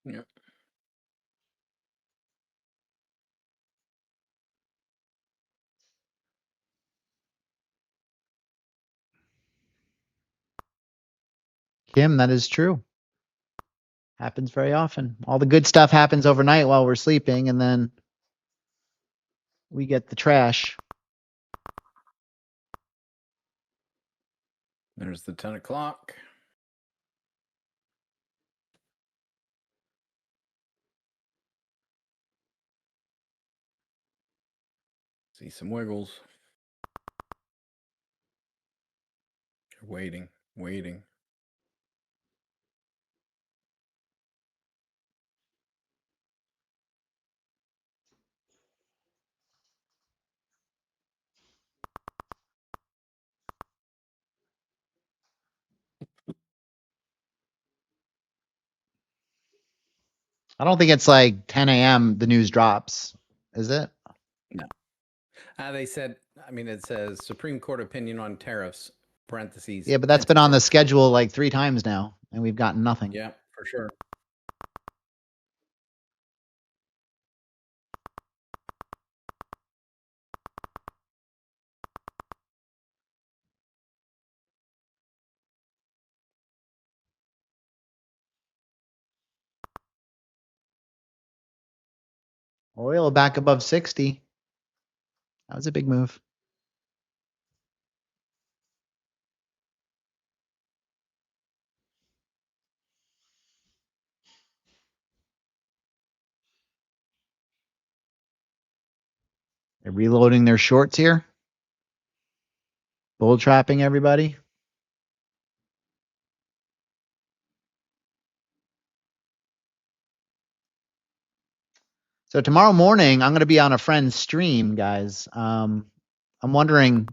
Yep. Kim, that is true. Happens very often. All the good stuff happens overnight while we're sleeping, and then we get the trash. There's the 10 o'clock. See some wiggles. Waiting, waiting. I don't think it's like 10 a.m. the news drops, is it? No. They said, I mean, it says Supreme Court opinion on tariffs, parentheses. Yeah, but that's been on the schedule like 3 times now, and we've gotten nothing. Yeah, for sure. Oil back above 60. That was a big move. They're reloading their shorts here. Bull trapping everybody. So tomorrow morning, I'm going to be on a friend's stream, guys. I'm wondering,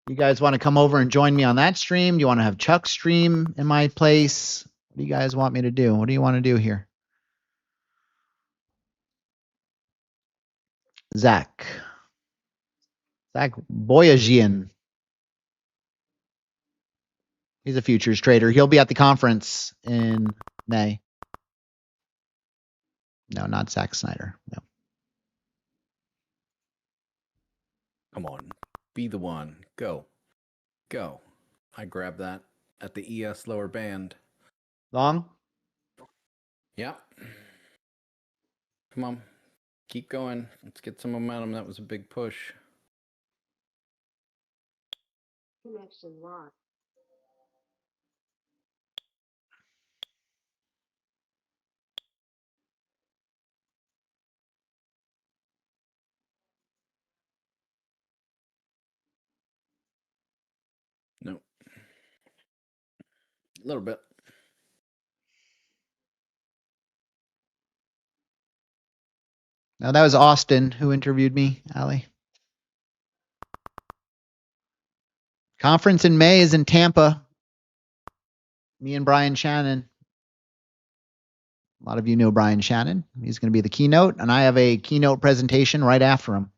you guys want to come over and join me on that stream? Do you want to have Chuck stream in my place? What do you guys want me to do? What do you want to do here? Zach Boyajian. He's a futures trader. He'll be at the conference in May. No, not Zach Snyder. No. Come on. Be the one. Go. Go. I grabbed that at the ES lower band. Long? Yeah. Come on. Keep going. Let's get some momentum. That was a big push. Connection lost. Nope. A little bit. No, that was Austin who interviewed me, Ali. Conference in May is in Tampa. Me and Brian Shannon. A lot of you know Brian Shannon. He's going to be the keynote, and I have a keynote presentation right after him.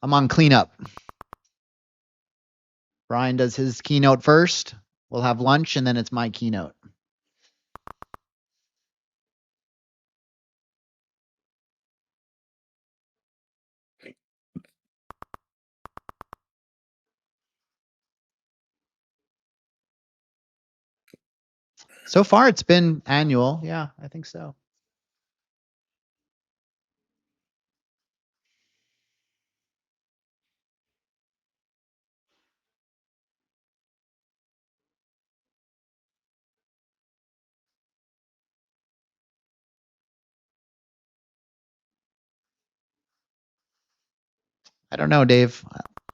I'm on cleanup. Brian does his keynote first. We'll have lunch, and then it's my keynote. So far, it's been annual. Yeah, I think so. I don't know, Dave.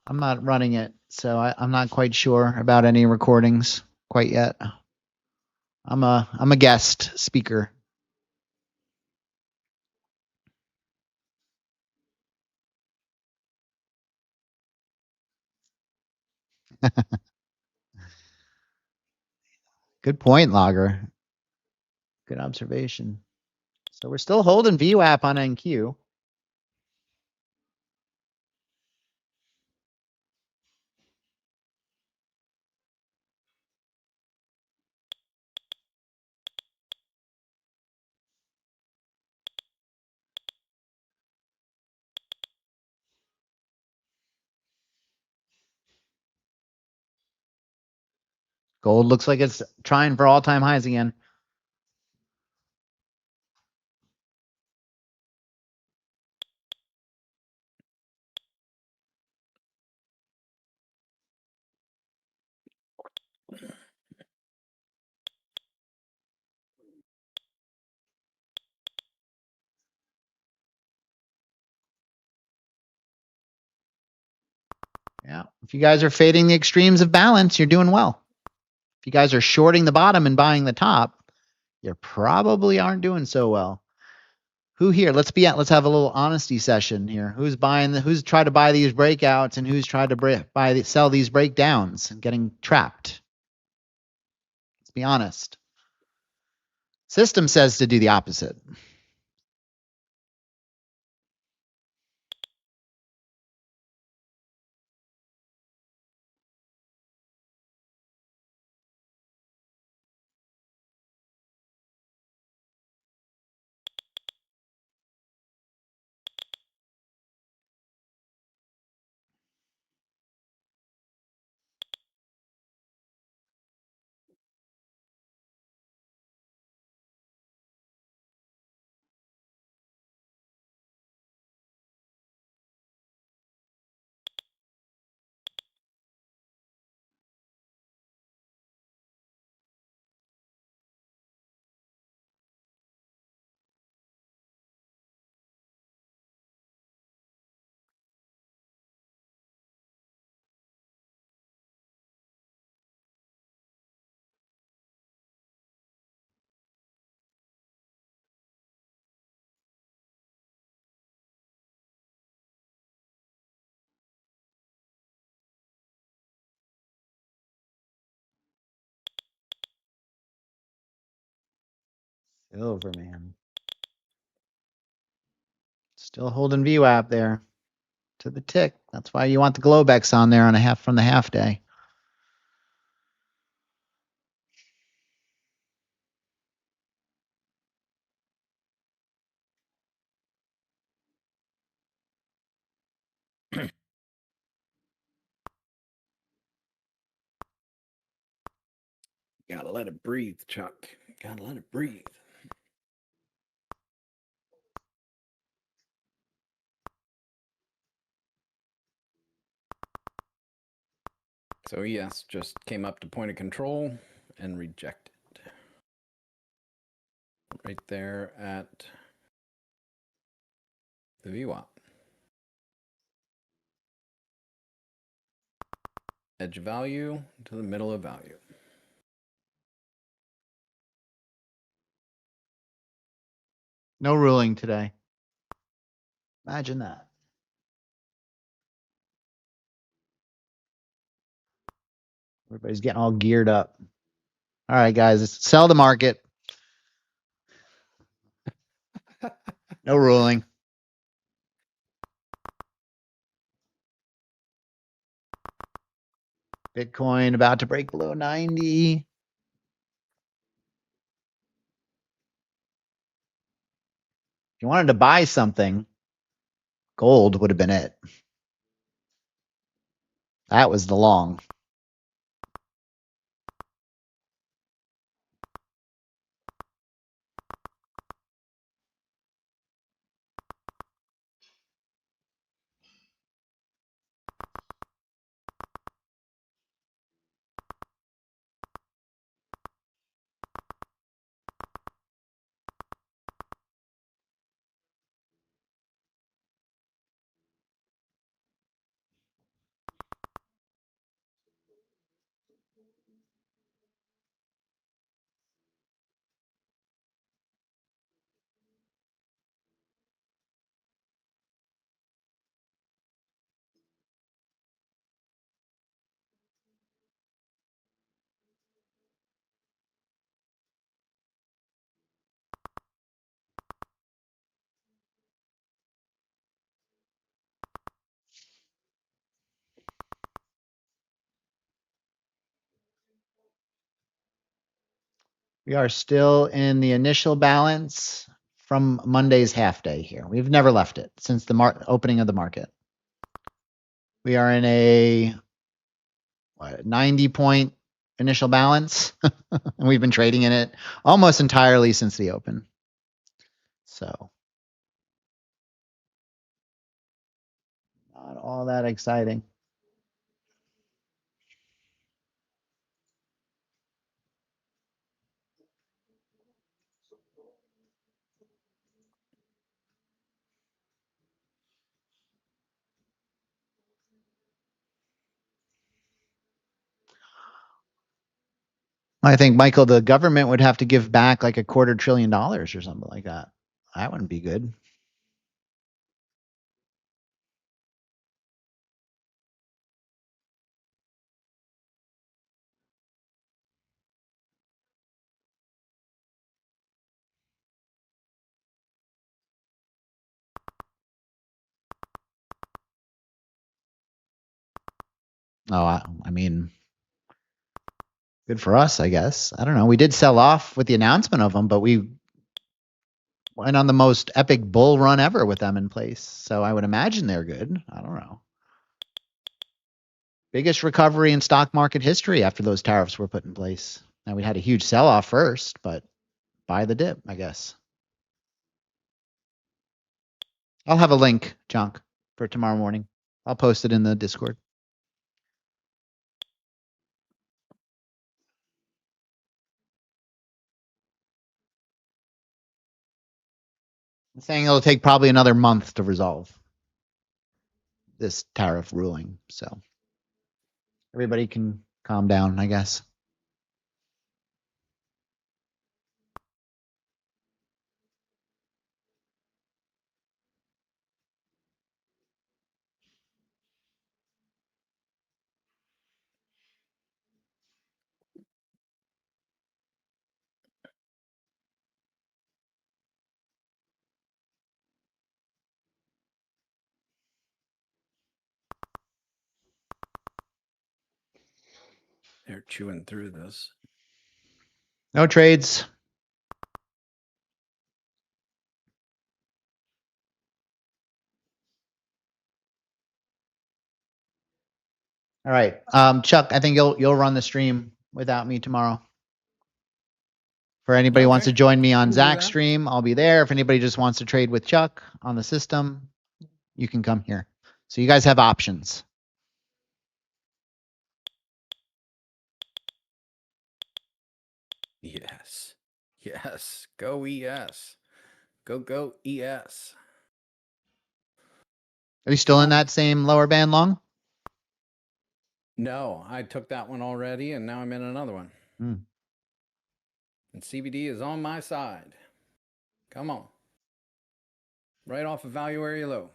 I'm not running it, so I'm not quite sure about any recordings quite yet. I'm a guest speaker. Good point, Logger. Good observation. So we're still holding VWAP on NQ. Gold looks like it's trying for all-time highs again. Yeah. If you guys are fading the extremes of balance, you're doing well. If you guys are shorting the bottom and buying the top, you probably aren't doing so well. Who here? Let's have a little honesty session here. Who's tried to buy these breakouts and who's tried to sell these breakdowns and getting trapped? Let's be honest. System says to do the opposite. Silver, man. Still holding VWAP there to the tick. That's why you want the Globex on there on from the half day. Gotta let it breathe, Chuck. Gotta let it breathe. So ES just came up to point of control and rejected. Right there at the VWAP. Edge of value to the middle of value. No ruling today. Imagine that. Everybody's getting all geared up. All right, guys, sell the market. No ruling. Bitcoin about to break below 90. If you wanted to buy something, gold would have been it. That was the long. We are still in the initial balance from Monday's half day here. We've never left it since the opening of the market. We are in a 90 point initial balance. And we've been trading in it almost entirely since the open. So not all that exciting. I think, Michael, the government would have to give back like $250 billion or something like that. That wouldn't be good. Oh, I mean, good for us, I guess. I don't know. We did sell off with the announcement of them, but we went on the most epic bull run ever with them in place. So I would imagine they're good. I don't know. Biggest recovery in stock market history after those tariffs were put in place. Now we had a huge sell off first, but buy the dip, I guess. I'll have a link, Junk, for tomorrow morning. I'll post it in the Discord. I'm saying it'll take probably another month to resolve this tariff ruling. So everybody can calm down, I guess. They're chewing through this. No trades. All right. Chuck, I think you'll run the stream without me tomorrow. For anybody who wants to join me on Can do Zach's that. stream, I'll be there. If anybody just wants to trade with Chuck on the system, you can come here. So you guys have options. Yes. Yes. Go ES. Go ES. Are you still in that same lower band long? No, I took that one already, and now I'm in another one. Hmm. And CBD is on my side. Come on. Right off of value area low.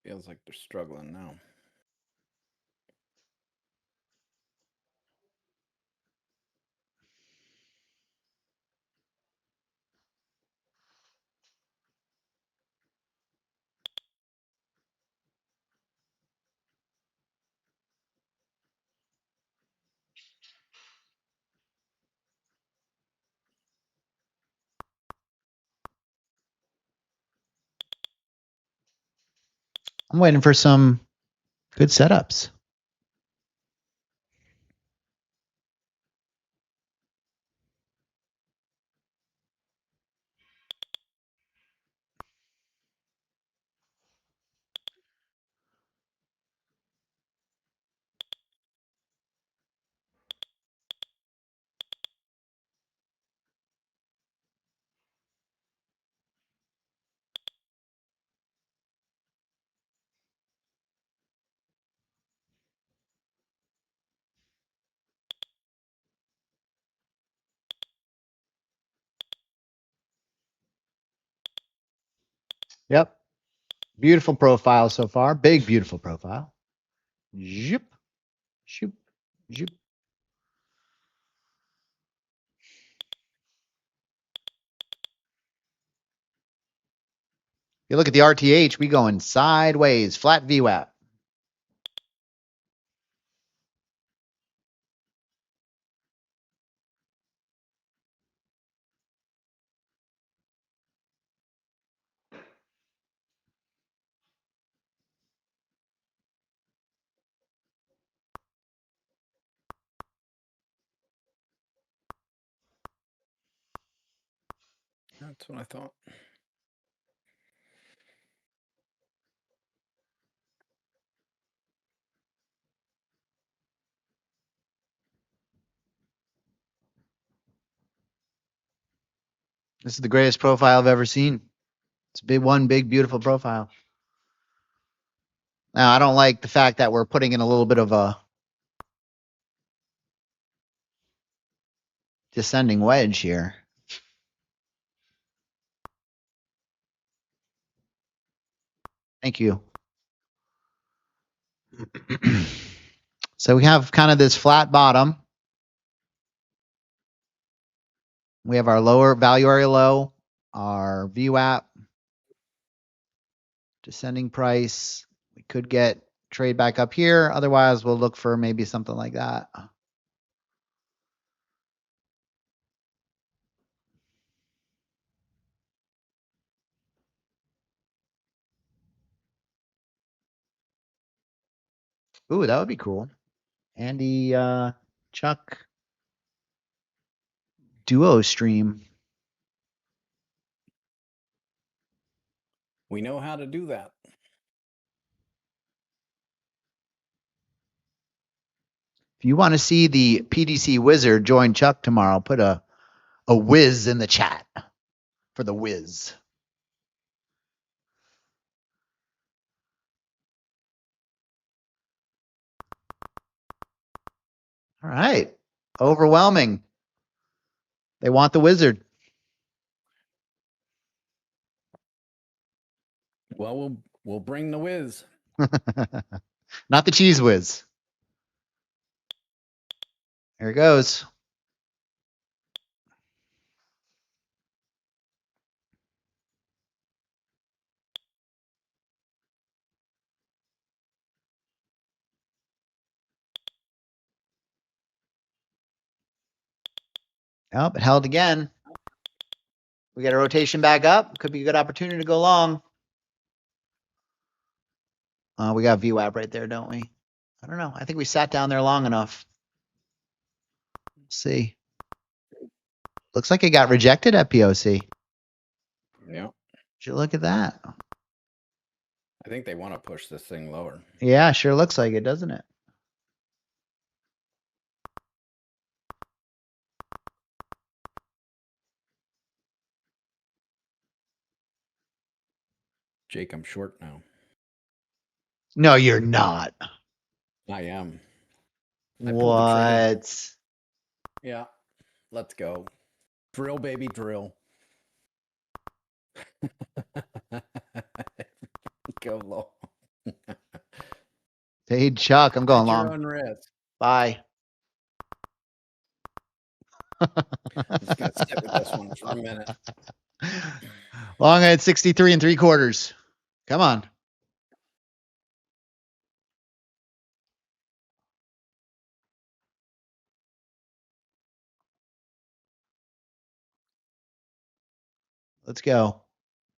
Feels like they're struggling now. I'm waiting for some good setups. Yep. Beautiful profile so far. Big, beautiful profile. Zip, shoop, zip. You look at the RTH, we going sideways, flat VWAP. That's what I thought. This is the greatest profile I've ever seen. It's a big, beautiful profile. Now, I don't like the fact that we're putting in a little bit of a descending wedge here. Thank you. So we have kind of this flat bottom. We have our lower value area low, our VWAP, descending price. We could get trade back up here. Otherwise, we'll look for maybe something like that. Ooh, that would be cool. Andy, Chuck duo stream. We know how to do that. If you want to see the PDC wizard join Chuck tomorrow, put a whiz in the chat for the whiz. All right. Overwhelming. They want the wizard. Well, we'll bring the whiz. Not the cheese whiz. Here it goes. Oh, it held again. We get a rotation back up. Could be a good opportunity to go long. We got VWAP right there, don't we? I don't know. I think we sat down there long enough. Let's see. Looks like it got rejected at POC. Yeah. Would you look at that? I think they want to push this thing lower. Yeah, sure looks like it, doesn't it? Jake, I'm short now. No, you're not. I am. I pulled the trigger. What? Yeah. Let's go. Drill, baby, drill. Go long. Hey, Chuck, I'm going At your long. own risk. Bye. I'm just gonna sit with this one for a minute. Long at 63 3/4. Come on. Let's go.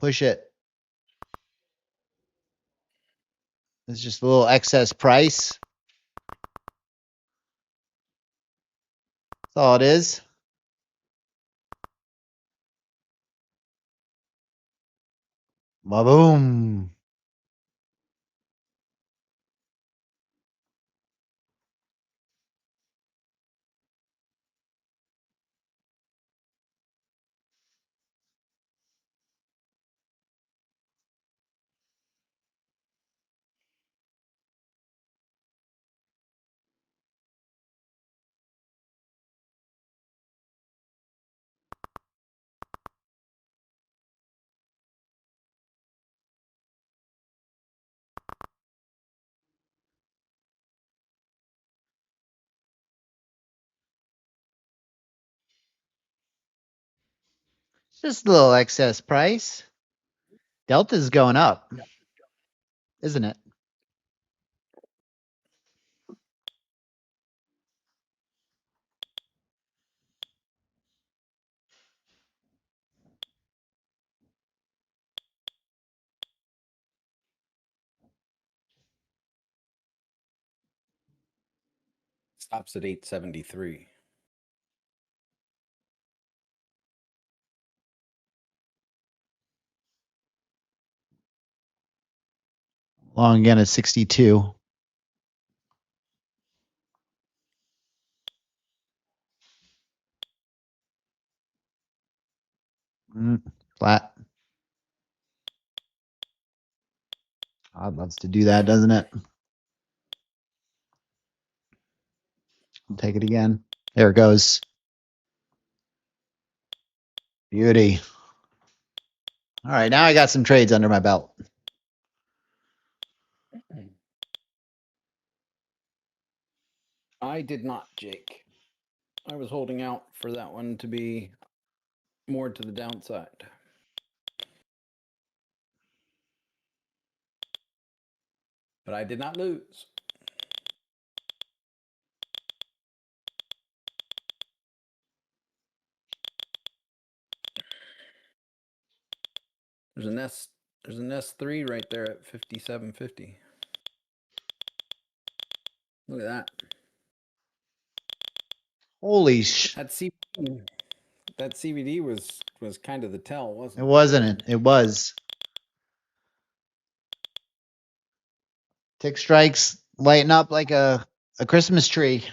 Push it. It's just a little excess price. That's all it is. Ba-boom. Just a little excess price. Delta's going up, isn't it? Stops at 873. Long again at 62. Flat. Odd loves to do that, doesn't it? I'll take it again. There it goes. Beauty. All right, now I got some trades under my belt. I did not, Jake. I was holding out for that one to be more to the downside. But I did not lose. There's an S3 right there at 57.50. Look at that. Holy sh! That CVD was kind of the tell, wasn't It it? wasn't it? It was. Tick strikes lighting up like a Christmas tree.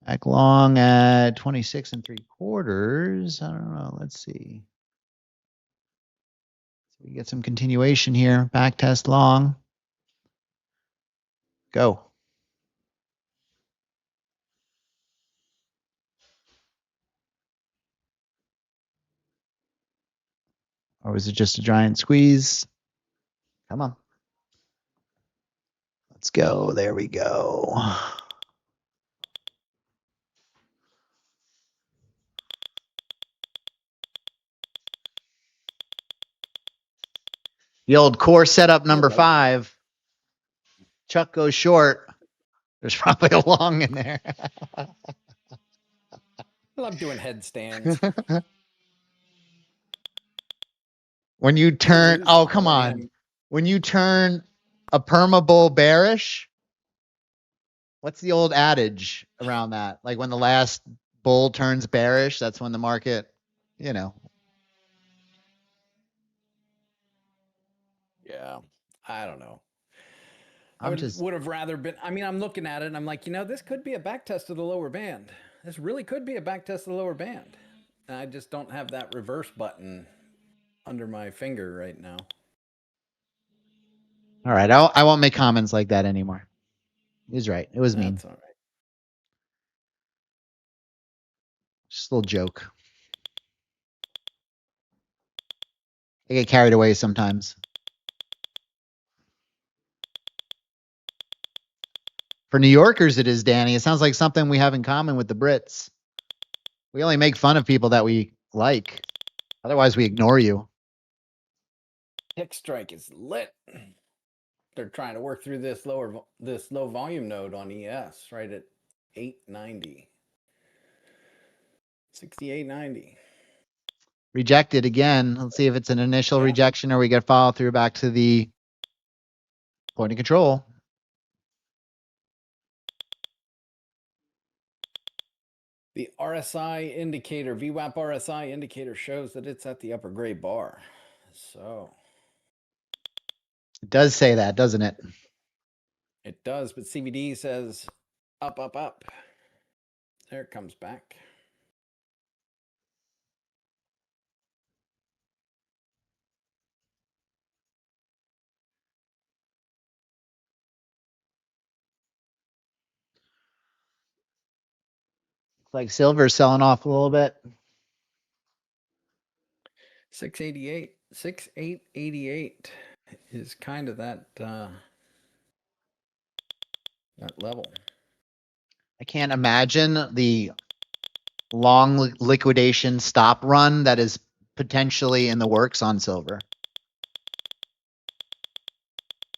Back long at 26 3/4. I don't know. Let's see. So we get some continuation here. Back test long. Go. Or was it just a giant squeeze? Come on. Let's go. There we go. The old core setup number 5. Chuck goes short. There's probably a long in there. Well, I'm doing headstands. When you turn, oh, come on. When you turn a perma bull bearish, what's the old adage around that? Like when the last bull turns bearish, that's when the market, you know. Yeah, I don't know. I would have rather been. I mean, I'm looking at it and I'm like, this could be a back test of the lower band. This really could be a back test of the lower band. And I just don't have that reverse button under my finger right now. All right, I won't make comments like that anymore. He was right. It was mean. That's all right. Just a little joke. I get carried away sometimes. For New Yorkers, it is, Danny. It sounds like something we have in common with the Brits. We only make fun of people that we like. Otherwise, we ignore you. Tick strike is lit. They're trying to work through this low volume node on ES right at 890. 6890. Rejected again. Let's see if it's an initial rejection or we get follow through back to the point of control. The RSI indicator, VWAP RSI indicator shows that it's at the upper gray bar. So it does say that, doesn't it? It does, but CVD says up, up, up. There it comes back. Looks like silver's selling off a little bit. 688. 6888 is kind of that level. I can't imagine the long liquidation stop run that is potentially in the works on silver.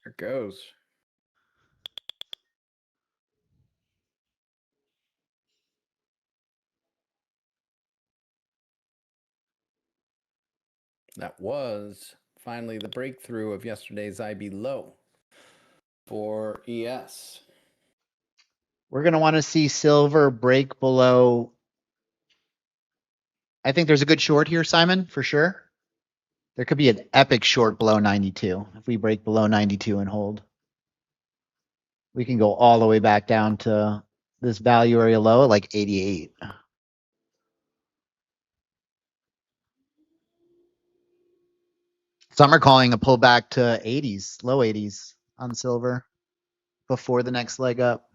There it goes. That was finally the breakthrough of yesterday's IB low for ES. We're going to want to see silver break below. I think there's a good short here, Simon, for sure. There could be an epic short below 92 if we break below 92 and hold. We can go all the way back down to this value area low, like 88. Some are calling a pullback to 80s, low 80s on silver before the next leg up.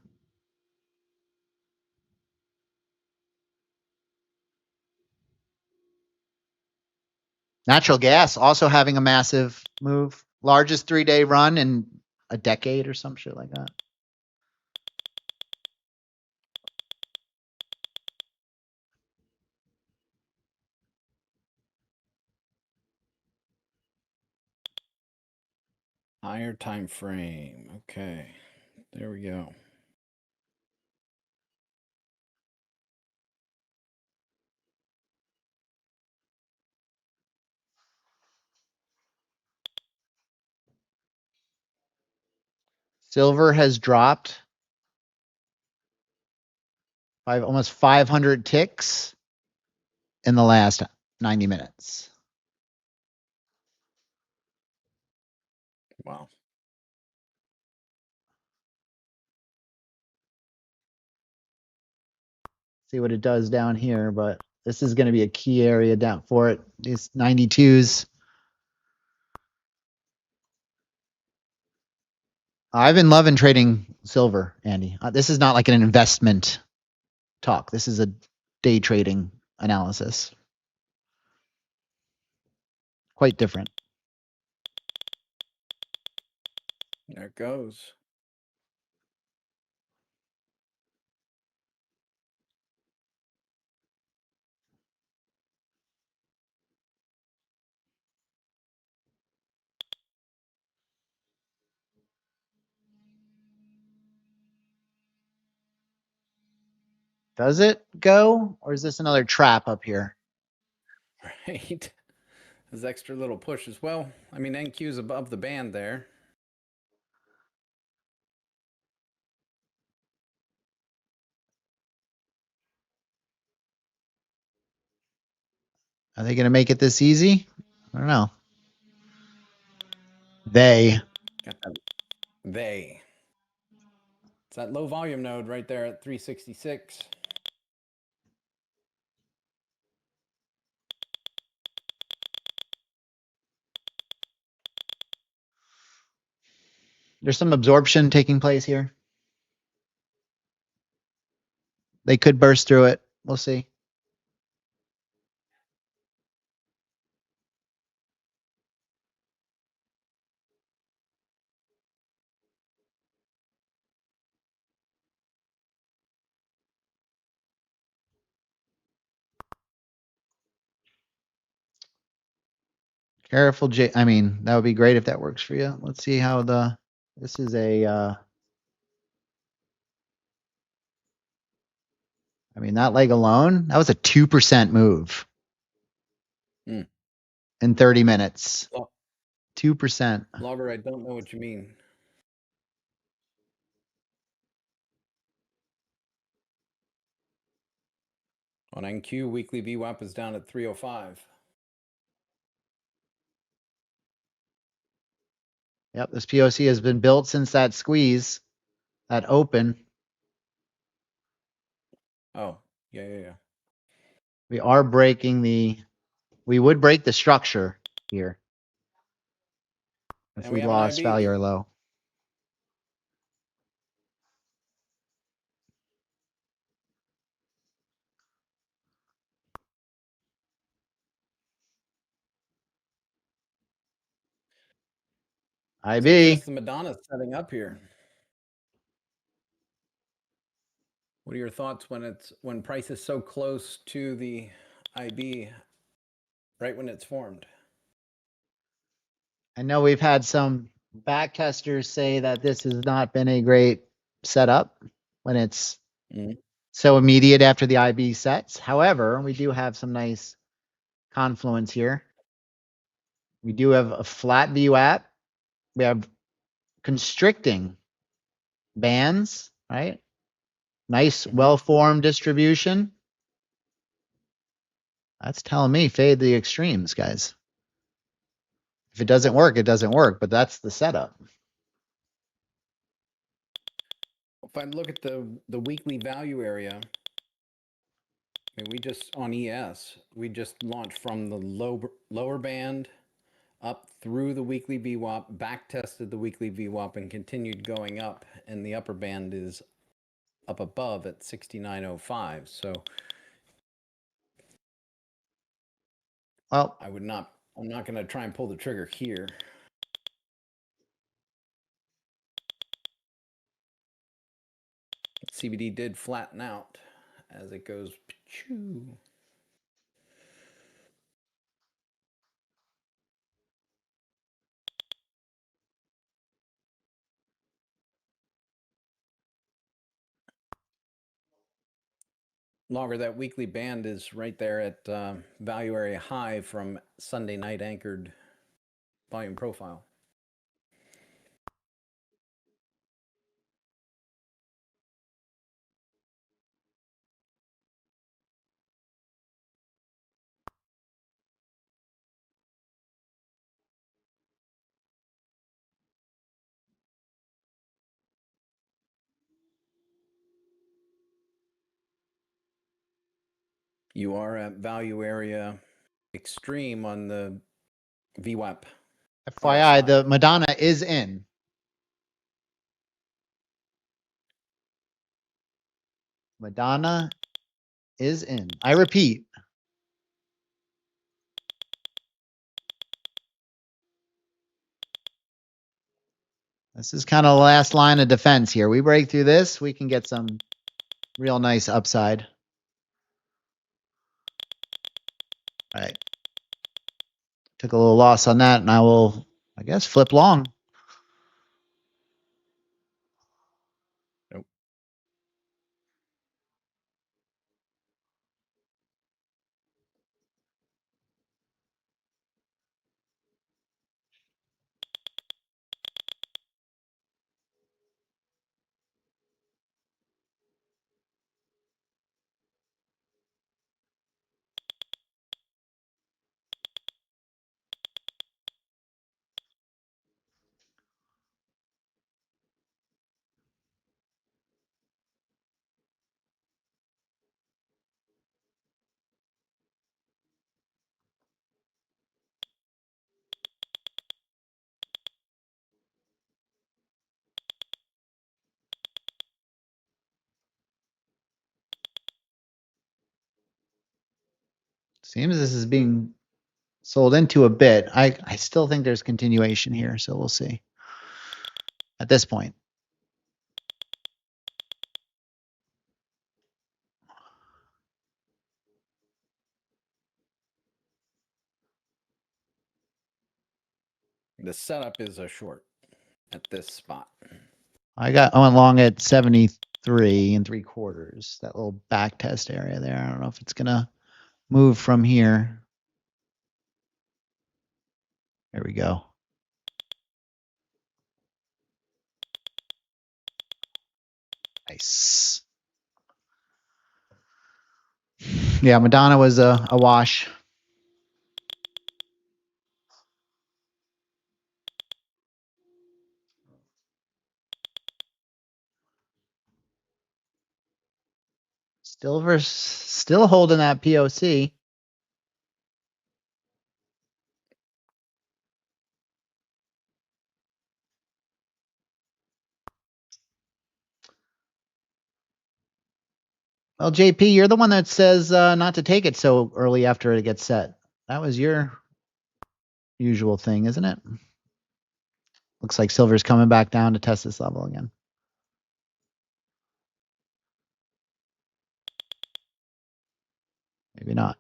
Natural gas also having a massive move. Largest 3-day run in a decade or some shit like that. Higher time frame. Okay. There we go. Silver has dropped almost 500 ticks in the last 90 minutes. Wow. See what it does down here, but this is going to be a key area down for it. These 92s. I've been loving trading silver, Andy. This is not like an investment talk. This is a day trading analysis. Quite different. There it goes. Does it go, or is this another trap up here? Right. This extra little push as well. I mean, NQ is above the band there. Are they going to make it this easy? I don't know. They. They. It's that low volume node right there at 366. There's some absorption taking place here. They could burst through it. We'll see. Careful, J. I mean, that would be great if that works for you. Let's see how this is a, I mean, that leg alone, that was a 2% move in 30 minutes. 2%. Logger, I don't know what you mean. On NQ, weekly VWAP is down at 305. Yep, this POC has been built since that squeeze, that open. Oh, yeah. We are breaking we would break the structure here if And we we have an lost IB. value or low. IB. Chris, the Madonna's setting up here. What are your thoughts when price is so close to the IB right when it's formed? I know we've had some back testers say that this has not been a great setup when it's so immediate after the IB sets. However, we do have some nice confluence here. We do have a flat VWAP. We have constricting bands, right? Nice, well-formed distribution. That's telling me fade the extremes, guys. If it doesn't work, it doesn't work, but that's the setup. If I look at the weekly value area, I mean, we just on ES, we just launched from the lower band up through the weekly VWAP, back tested the weekly VWAP, and continued going up. And the upper band is up above at 69.05. So, well, I'm not going to try and pull the trigger here. CBD did flatten out as it goes. Longer, that weekly band is right there at value area high from Sunday night anchored volume profile. You are at value area extreme on the VWAP. FYI, the Madonna is in. Madonna is in. I repeat. This is kind of the last line of defense here. We break through this, we can get some real nice upside. All right. Took a little loss on that, and I will, I guess, flip long. Nope. Seems this is being sold into a bit. I still think there's continuation here, so we'll see. At this point. The setup is a short at this spot. I went long at 73 3/4. That little back test area there. I don't know if it's gonna move from here. There we go. Nice. Yeah, Madonna was a wash. Still holding that POC. Well, JP, you're the one that says not to take it so early after it gets set. That was your usual thing, isn't it? Looks like silver's coming back down to test this level again. Maybe not.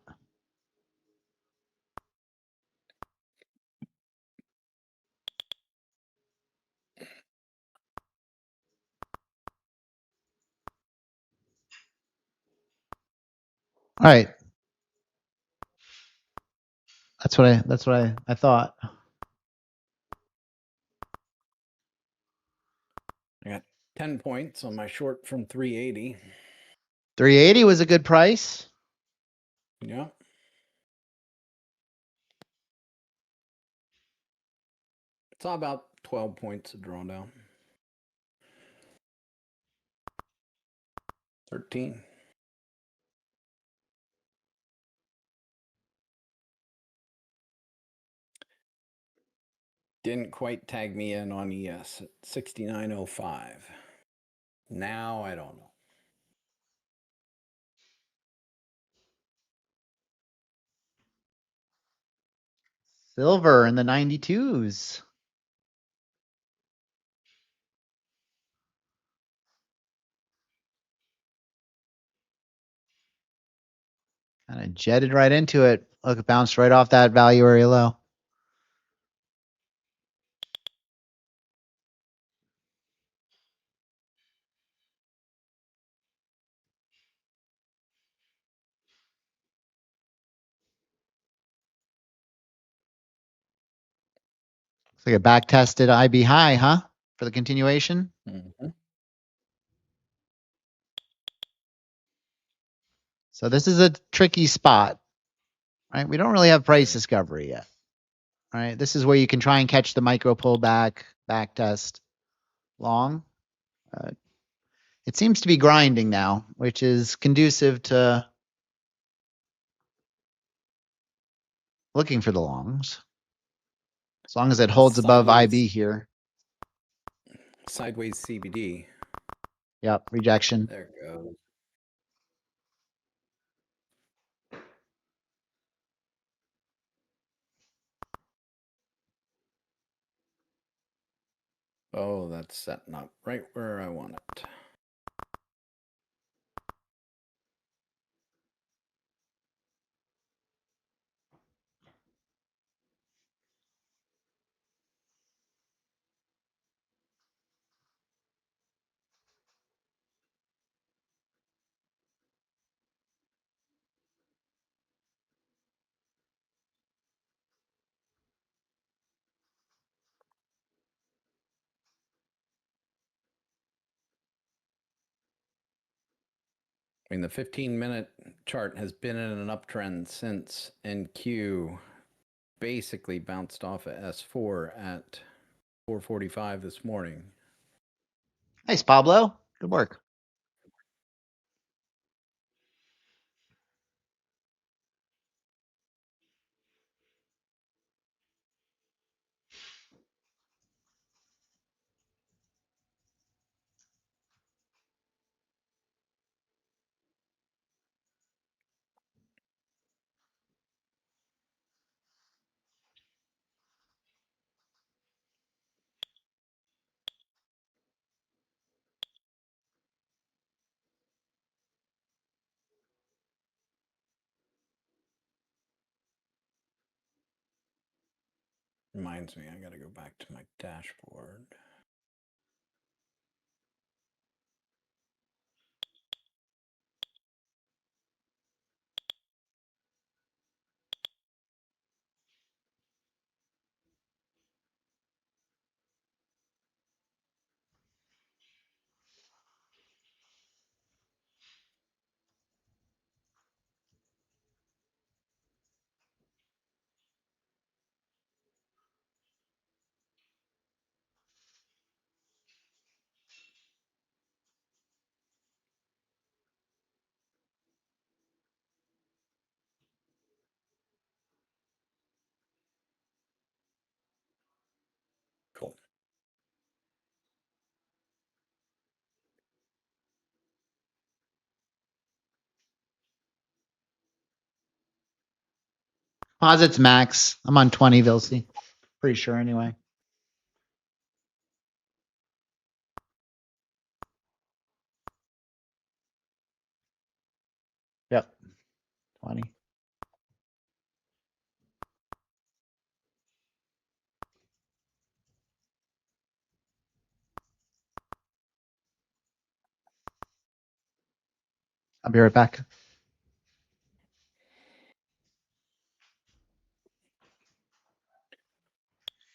All right. That's what I thought. I got 10 points on my short from 380. 380 was a good price. Yeah. It's all about 12 points of drawdown. 13. Didn't quite tag me in on ES at 69.05. Now I don't know. Silver in the 92s. Kind of jetted right into it. Look, it bounced right off that value area low. Looks like a back tested IB high, huh? For the continuation. Mm-hmm. So this is a tricky spot, right? We don't really have price discovery yet. All right. This is where you can try and catch the micro pullback, back test long. It seems to be grinding now, which is conducive to looking for the longs. As long as it holds above IB here. Sideways CBD. Yep, rejection. There it goes. Oh, that's setting up right where I want it. I mean, the 15-minute chart has been in an uptrend since NQ basically bounced off of S4 at 4:45 this morning. Nice, Pablo. Good work. Reminds me, I got to go back to my dashboard. Cool. Posits max. I'm on 20, Vilsey. Pretty sure anyway. Yep. 20. I'll be right back.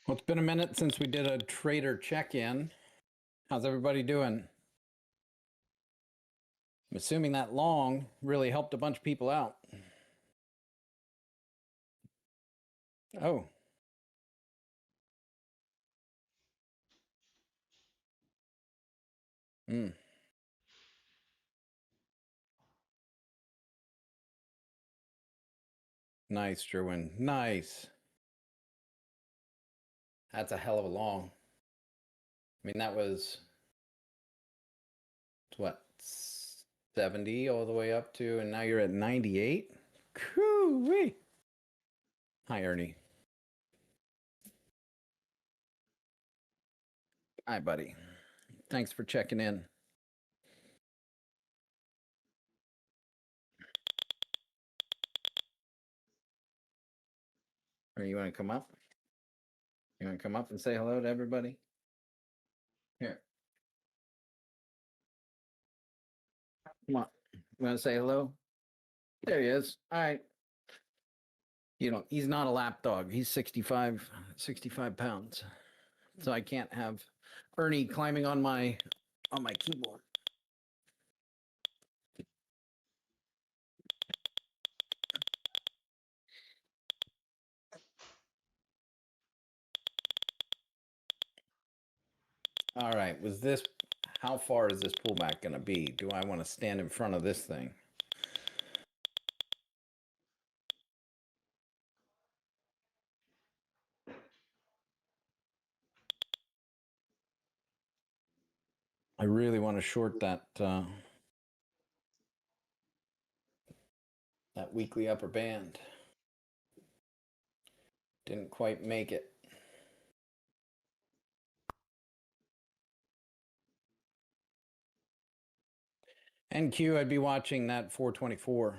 Well, it's been a minute since we did a trader check-in. How's everybody doing? I'm assuming that long really helped a bunch of people out. Oh. Hmm. Nice, Jerwin. Nice. That's a hell of a long. I mean, that was what, 70 all the way up to, and now you're at 98? Coo-wee. Hi, Ernie. Hi, buddy. Thanks for checking in. Or you want to come up? You want to come up and say hello to everybody? Here. Come on. You want to say hello? There he is. All right. You know, he's not a lap dog. He's 65 pounds. So I can't have Ernie climbing on my keyboard. All right. How far is this pullback going to be? Do I want to stand in front of this thing? I really want to short that weekly upper band. Didn't quite make it. And Q, I'd be watching that 424.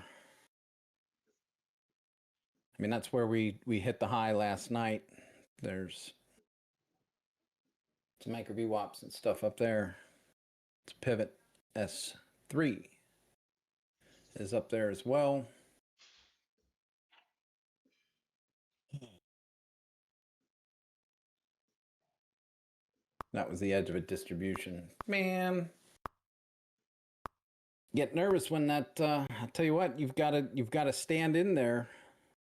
I mean, that's where we hit the high last night. There's some micro VWAPs and stuff up there. It's pivot S3 is up there as well. That was the edge of a distribution. Man, get nervous when that. I'll tell you what, you've got to stand in there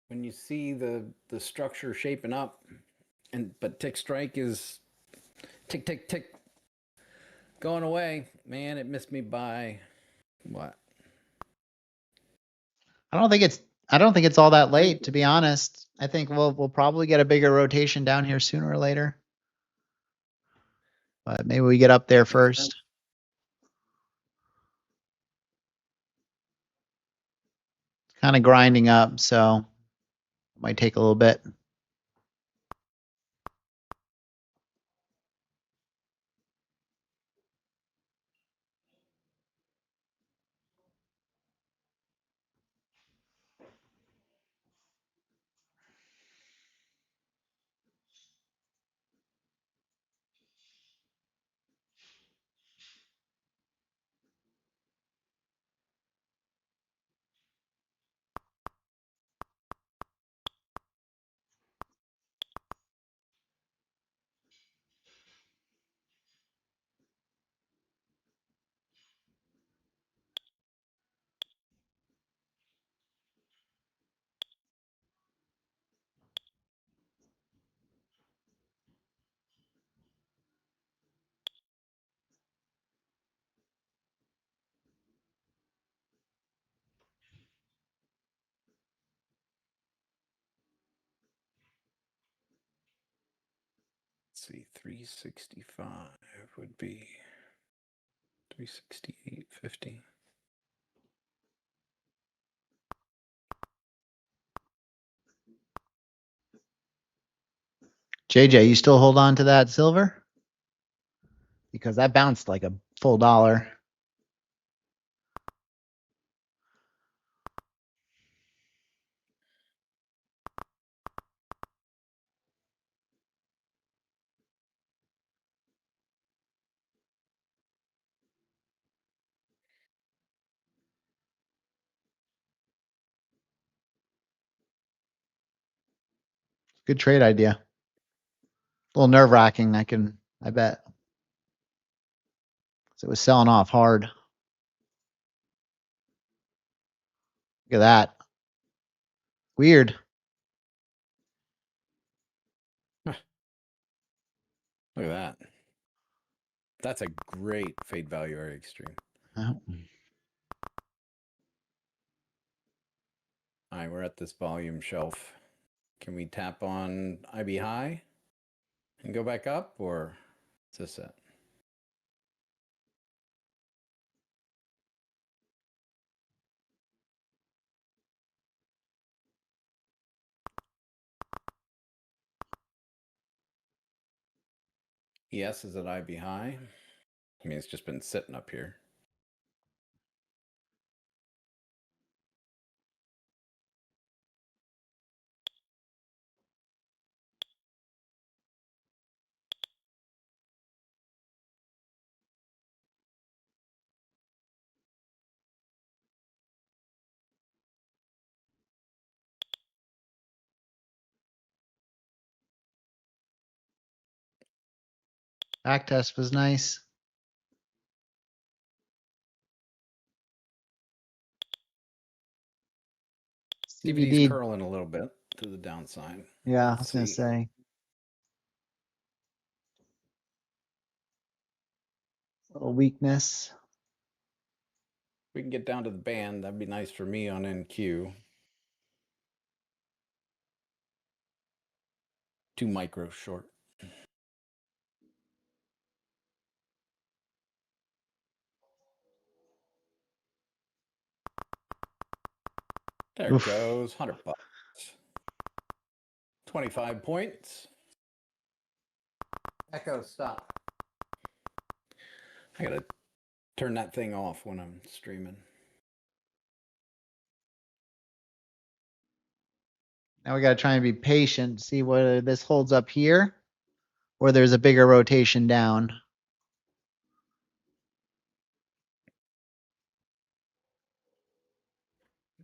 when you see the structure shaping up. But tick strike is tick tick tick going away. Man, it missed me by what? I don't think it's all that late, to be honest. I think we'll probably get a bigger rotation down here sooner or later. But maybe we get up there first. It's kind of grinding up, so it might take a little bit. Let's see, 365 would be 368.50. JJ, you still hold on to that silver? Because that bounced like a full dollar. Good trade idea. A little nerve wracking, I bet. So it was selling off hard. Look at that. Weird. Look at that. That's a great fade value area extreme. Oh. All right, we're at this volume shelf. Can we tap on IB high and go back up, or is this it? ES is at IB high. I mean, it's just been sitting up here. Back test was nice. CVD's CVD. curling a little bit to the downside. Yeah, I Let's was gonna see. say. Little weakness. We can get down to the band. That'd be nice for me on NQ. 2 micro short. There Oof. it goes. $100. 25 points. Echo, stop. I gotta turn that thing off when I'm streaming. Now we gotta try and be patient, see whether this holds up here or there's a bigger rotation down.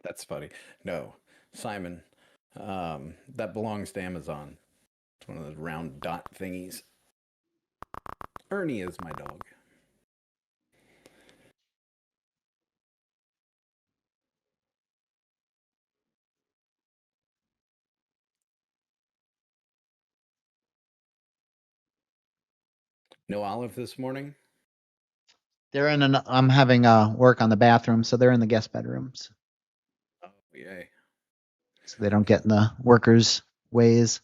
That's funny. No, Simon, that belongs to Amazon. It's one of those round dot thingies. Ernie is my dog. No Olive this morning? They're in I'm having work on the bathroom, so they're in the guest bedrooms. Oh, yay. So they don't get in the workers' ways.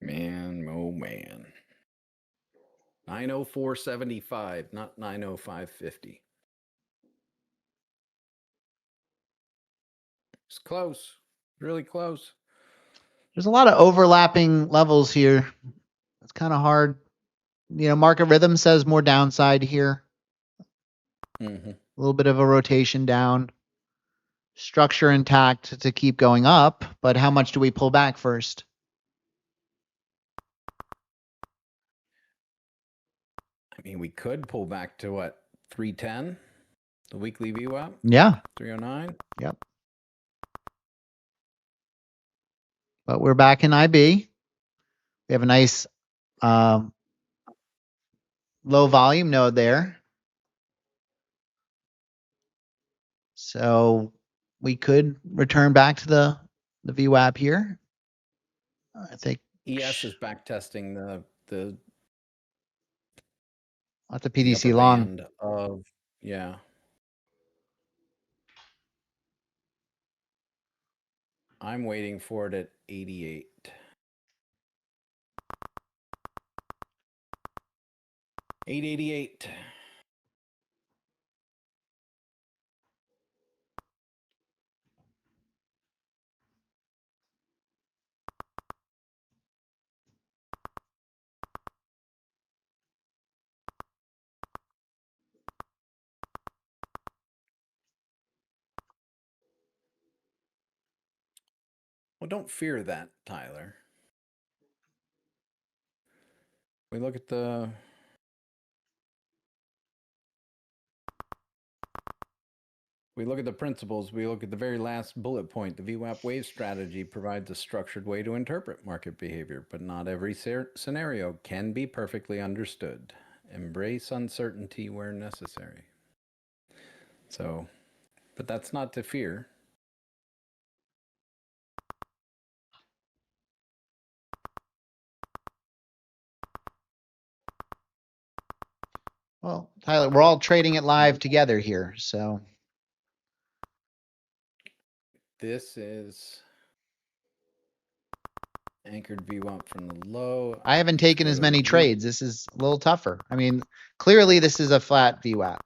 Man, oh man. 904.75, not 905.50. It's close. Really close. There's a lot of overlapping levels here. It's kind of hard. You know, market rhythm says more downside here. Mm-hmm. A little bit of a rotation down. Structure intact to keep going up, but how much do we pull back first? I mean, we could pull back to what? 310? The weekly VWAP? Yeah. 309? Yep. But we're back in IB. We have a nice low volume node there. So we could return back to the VWAP here. I think ES is back testing the at the the PDC upper long. band of, yeah. I'm waiting for it at 88. $888. Well, don't fear that, Tyler. We look at the We look at the principles. We look at the very last bullet point. The VWAP Wave strategy provides a structured way to interpret market behavior, but not every scenario can be perfectly understood. Embrace uncertainty where necessary. So, but that's not to fear. Well, Tyler, we're all trading it live together here, so This is anchored VWAP from the low. I haven't Let's taken go as to many trades. This is a little tougher. I mean, clearly this is a flat VWAP.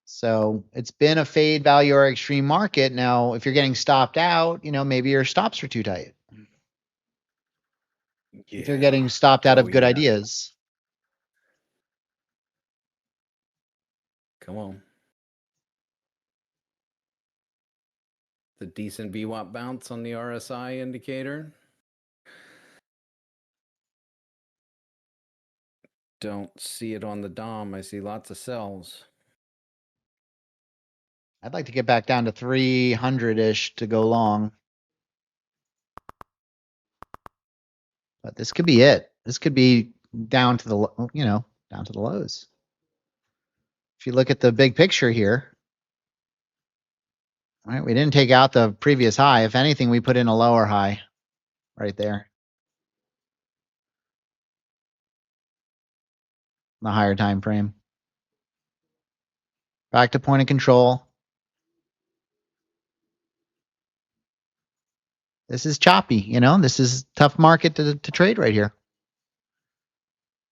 So it's been a fade value or extreme market. Now, if you're getting stopped out, maybe your stops are too tight. If you're getting stopped out of good ideas. Come on. The decent VWAP bounce on the RSI indicator. Don't see it on the DOM. I see lots of sells. I'd like to get back down to 300-ish to go long. But this could be it. This could be down to the, down to the lows. If you look at the big picture here, right, we didn't take out the previous high. If anything, we put in a lower high right there. The higher time frame. Back to point of control. This is choppy, this is tough market to trade right here.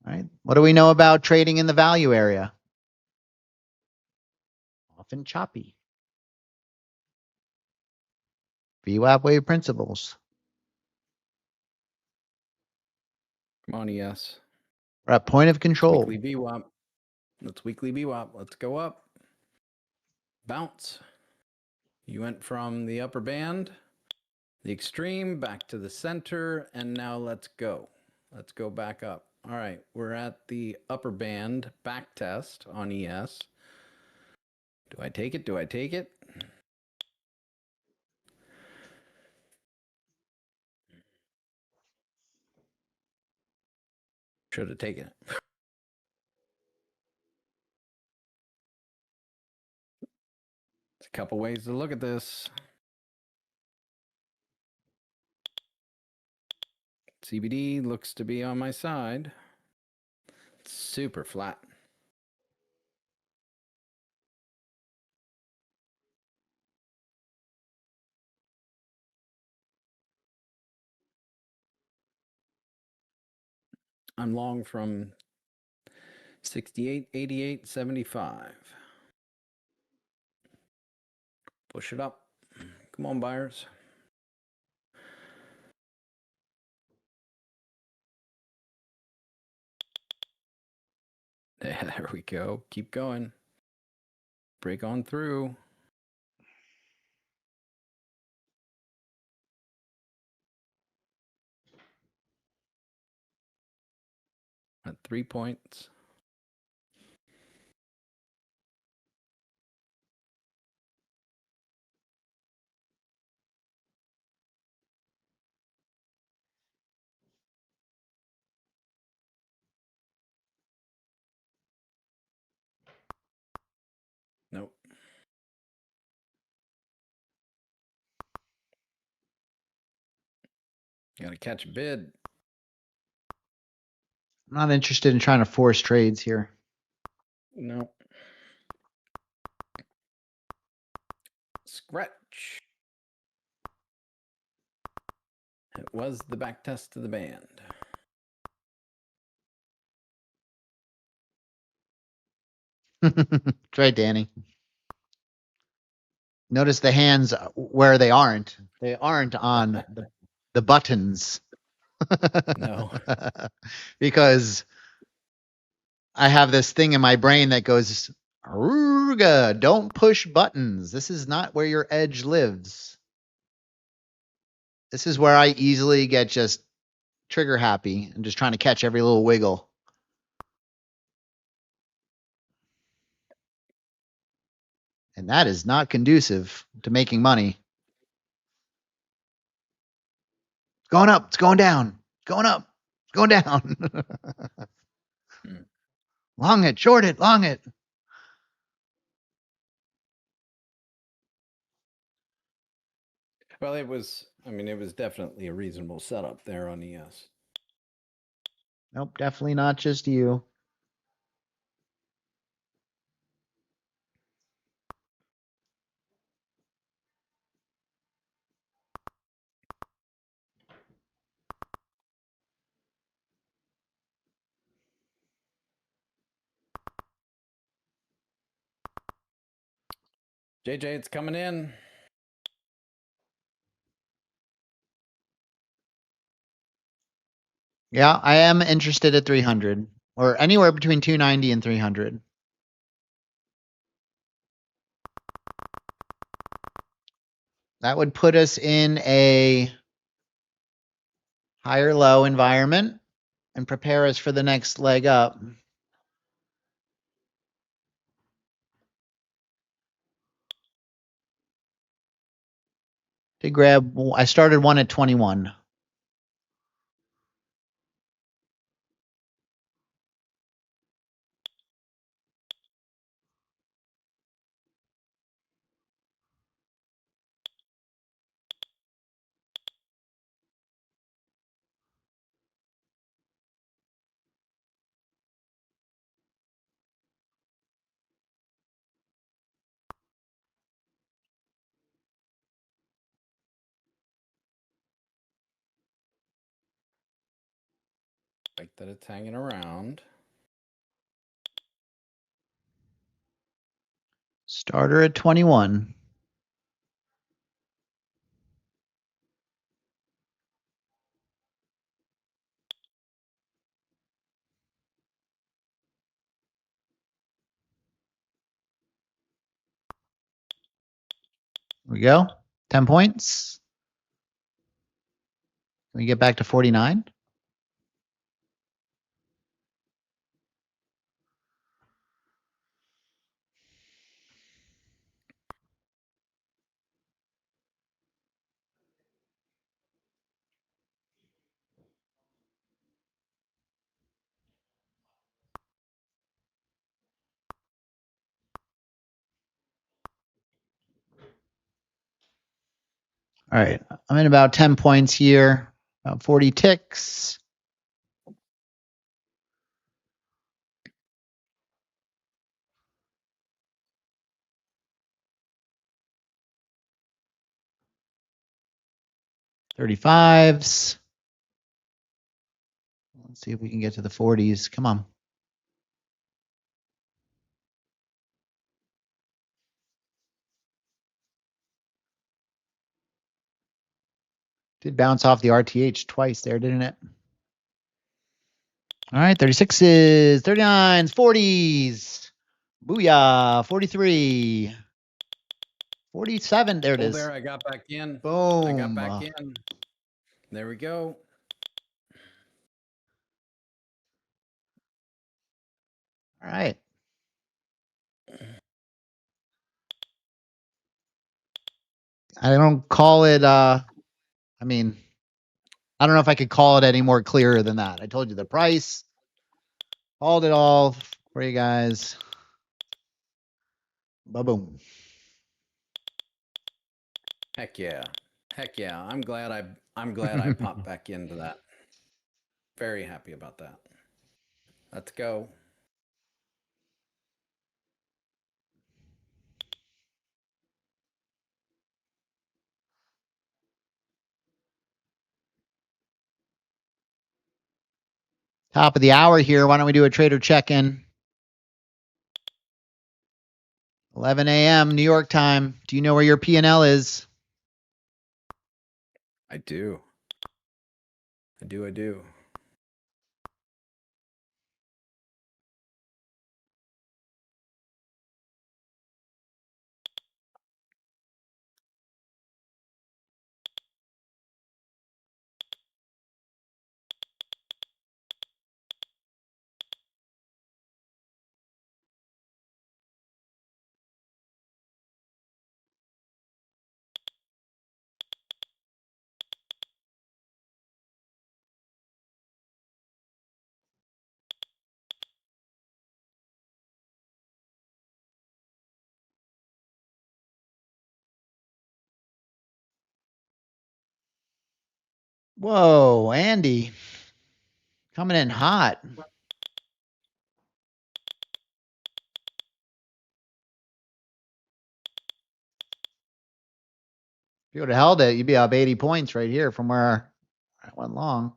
Right? What do we know about trading in the value area? Often choppy. VWAP wave principles. Come on, ES. We're at point of control. Weekly VWAP. Let's weekly VWAP. Let's go up. Bounce. You went from the upper band, the extreme, back to the center, and now let's go. Let's go back up. All right, we're at the upper band back test on ES. Do I take it? Do I take it? Should have taken it. There's a couple ways to look at this. CBD looks to be on my side. It's super flat. I'm long from 68, 88, 75. Push it up. Come on, buyers. There we go. Keep going. Break on through. At 3 points. Nope. Gotta catch a bid. I'm not interested in trying to force trades here. Nope. Scratch. It was the back test of the band. Try Danny. Notice the hands where they aren't. They aren't on the buttons. No. Because I have this thing in my brain that goes, Aruga, don't push buttons. This is not where your edge lives. This is where I easily get just trigger happy and just trying to catch every little wiggle. And that is not conducive to making money. It's going up. It's going down. Going up. Going down. Long it. Short it. Long it. Well, it was definitely a reasonable setup there on ES. Nope, definitely not just you. JJ, it's coming in. Yeah, I am interested at 300 or anywhere between 290 and 300. That would put us in a higher low environment and prepare us for the next leg up. To grab, I started one at 21. Like that it's hanging around. Starter at 21. Here we go. 10 points. Can we get back to 49? All right, I'm in about 10 points here, about 40 ticks. $35s. Let's see if we can get to the 40s. Come on. Did bounce off the RTH twice there, didn't it? All right, 36s, 39s, 40s. Booyah, 43. 47, there it Oh, is. there I got back in. Boom. I got back in. There we go. All right. I don't call it, I mean, I don't know if I could call it any more clearer than that. I told you the price, called it all for you guys. Ba-boom. Heck yeah. Heck yeah. I'm glad I popped back into that. Very happy about that. Let's go. Top of the hour here. Why don't we do a trader check-in? 11 a.m. New York time. Do you know where your P&L is? I do. I do. Whoa, Andy. Coming in hot. If you would have held it, you'd be up 80 points right here from where I went long.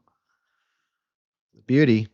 Beauty.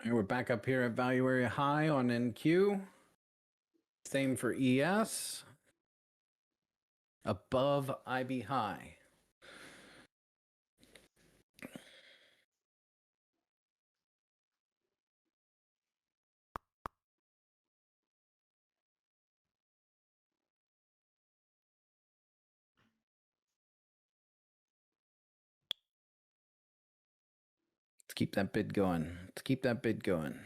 And we're back up here at value area high on NQ. Same for ES. Above IB high. Let's keep that bid going. Let's keep that bid going.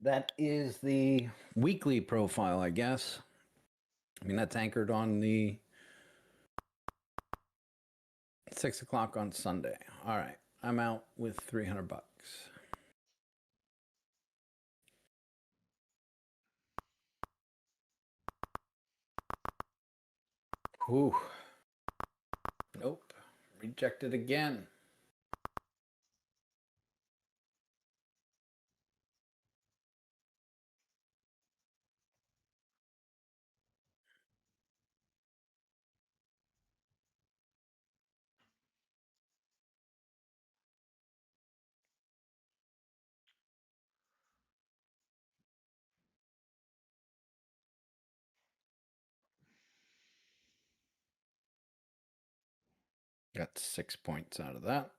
That is the weekly profile, I guess. I mean, that's anchored on the 6 o'clock on Sunday. All right, I'm out with 300 bucks. Whew. Nope. Rejected again. Got 6 points out of that.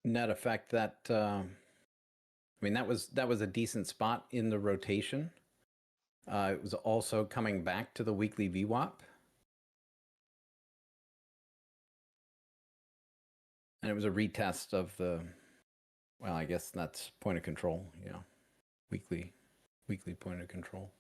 Net effect that I mean that was a decent spot in the rotation. It was also coming back to the weekly VWAP. And it was a retest of the, well, I guess that's point of control. Yeah. Weekly point of control.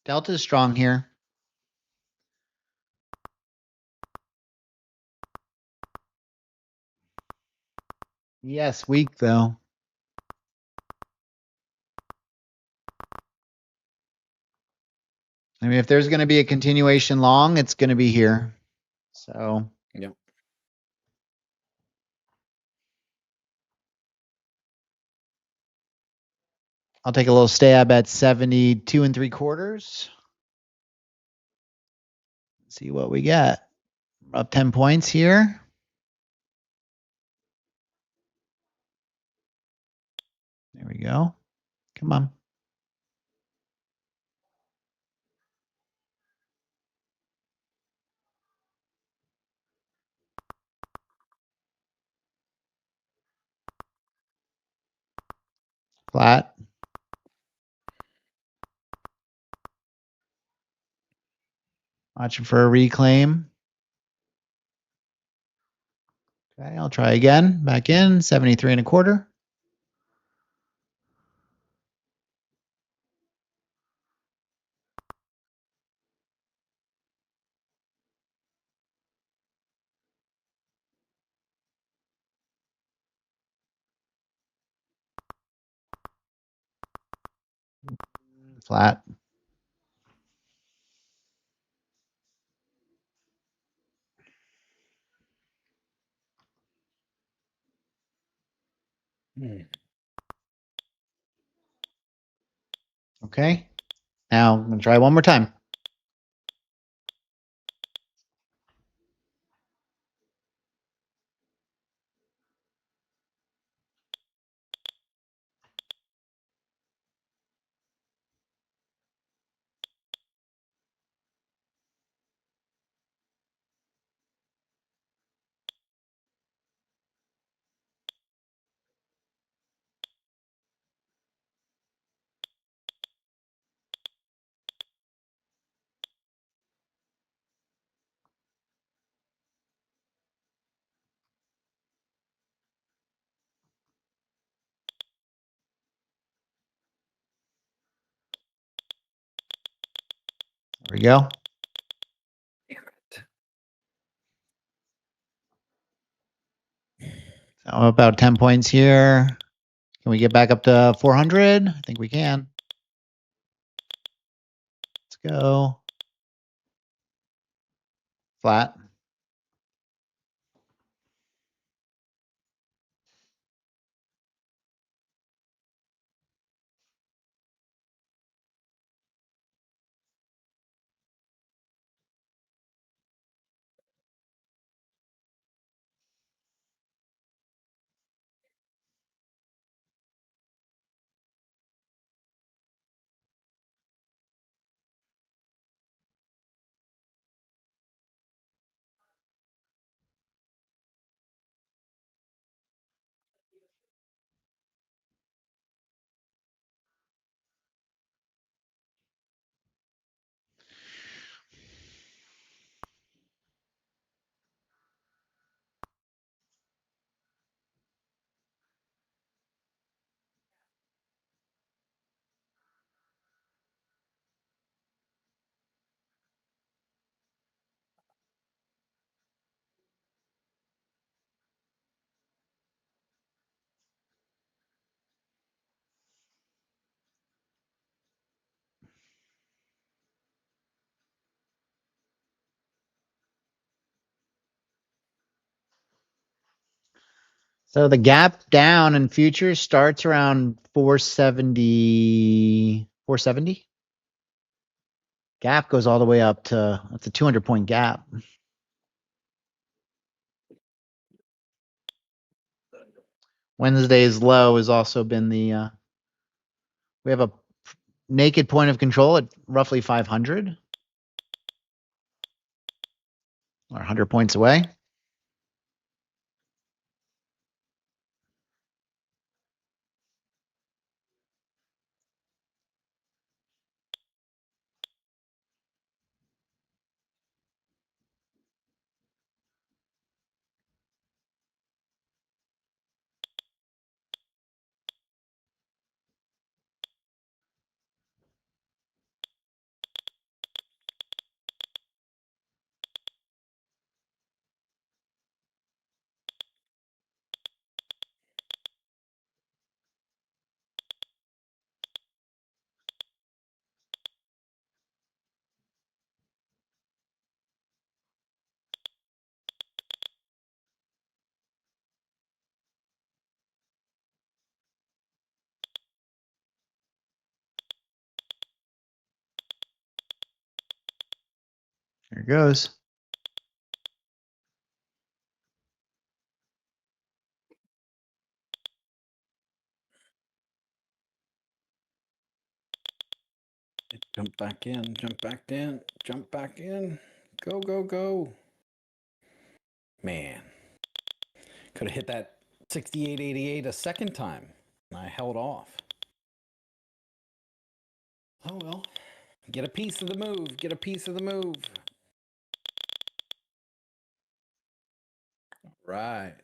Delta's strong here. Yes, weak though. I mean, if there's going to be a continuation long, it's going to be here. So. Yep. I'll take a little stab at 72 3/4. See what we get. Up 10 points here. There we go. Come on. Flat. Watching for a reclaim. Okay, I'll try again. Back in 73 and a quarter. Flat. Okay. Now I'm going to try one more time. There we go. Damn it. So about 10 points here. Can we get back up to 400? I think we can. Let's go. Flat. So the gap down in futures starts around 470. 470? Gap goes all the way up to, that's a 200-point gap. Wednesday's low has also been the, we have a naked point of control at roughly 500. Or 100 points away. There it goes. Jump back in, jump back in, jump back in. Go, go, go. Man. Could have hit that 68.88 a second time. I held off. Oh well. Get a piece of the move. Get a piece of the move. Right.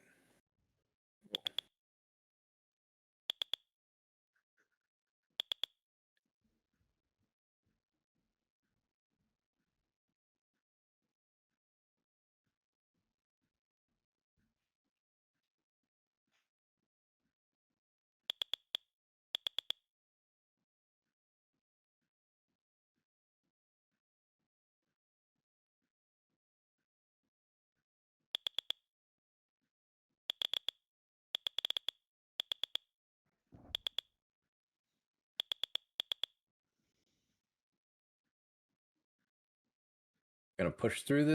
Gonna push through this.